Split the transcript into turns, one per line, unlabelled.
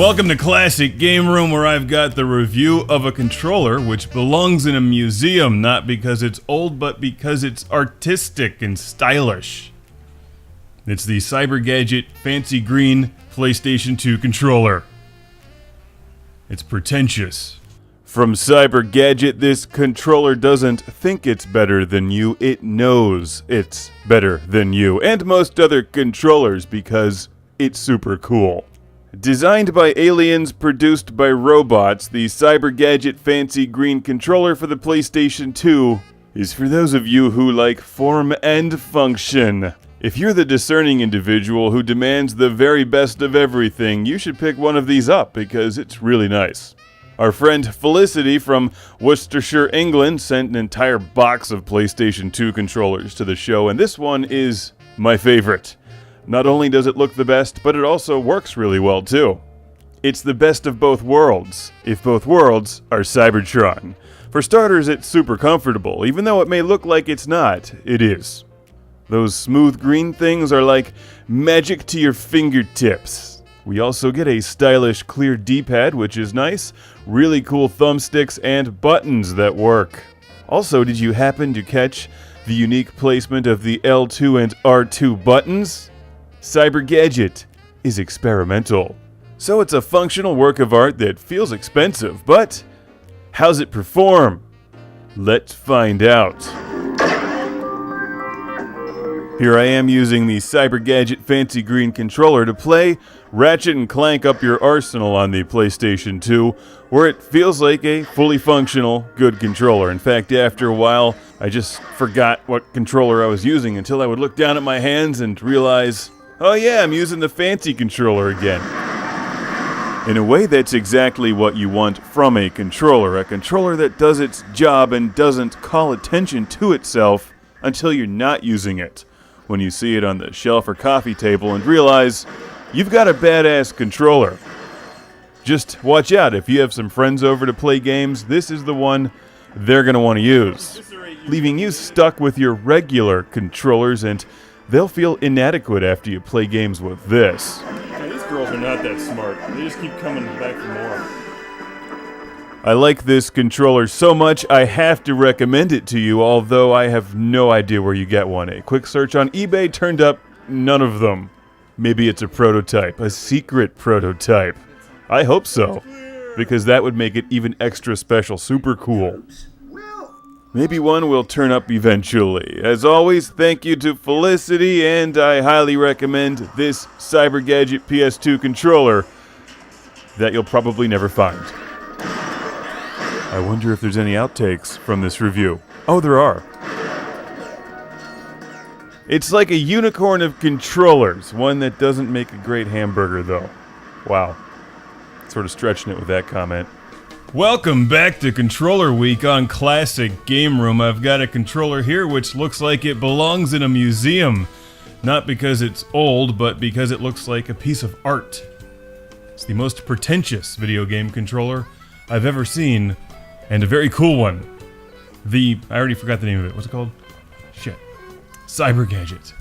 Welcome to Classic Game Room, where I've got the review of a controller which belongs in a museum, not because it's old, but because it's artistic and stylish. It's the GADGET Fancy Green PlayStation 2 controller. It's pretentious. From GADGET, this controller doesn't think it's better than you, it knows it's better than you, and most other controllers, because it's super cool. Designed by aliens, produced by robots, the GADGET Fancy Green controller for the PlayStation 2 is for those of you who like form and function. If you're the discerning individual who demands the very best of everything, you should pick one of these up because it's really nice. Our friend Felicity from Worcestershire, England, sent an entire box of PlayStation 2 controllers to the show, and this one is my favorite. Not only does it look the best, but it also works really well too. It's the best of both worlds, if both worlds are Cybertron. For starters, it's super comfortable. Even though it may look like it's not, it is. Those smooth green things are like magic to your fingertips. We also get a stylish clear D-pad, which is nice, really cool thumbsticks, and buttons that work. Also, did you happen to catch the unique placement of the L2 and R2 buttons? GADGET is experimental. So it's a functional work of art that feels expensive, but how's it perform? Let's find out. Here I am using the GADGET Fancy Green controller to play Ratchet and Clank Up Your Arsenal on the PlayStation 2, where it feels like a fully functional, good controller. In fact, after a while, I just forgot what controller I was using until I would look down at my hands and realize, oh yeah, I'm using the fancy controller again. In a way, that's exactly what you want from a controller that does its job and doesn't call attention to itself until you're not using it. When you see it on the shelf or coffee table and realize you've got a badass controller. Just watch out, if you have some friends over to play games, this is the one they're going to want to use, leaving you stuck with your regular controllers, and they'll feel inadequate after you play games with this.
Yeah, these girls are not that smart. They just keep coming back for more.
I like this controller so much, I have to recommend it to you, although I have no idea where you get one. A quick search on eBay turned up none of them. Maybe it's a prototype, a secret prototype. I hope so, because that would make it even extra special, super cool. Maybe one will turn up eventually. As always, thank you to Felicity, and I highly recommend this GADGET PS2 controller that you'll probably never find. I wonder if there's any outtakes from this review. Oh, there are. It's like a unicorn of controllers, one that doesn't make a great hamburger, though. Wow. Sort of stretching it with that comment. Welcome back to Controller Week on Classic Game Room. I've got a controller here which looks like it belongs in a museum. Not because it's old, but because it looks like a piece of art. It's the most pretentious video game controller I've ever seen, and a very cool one. I already forgot the name of it. What's it called? Shit. GADGET.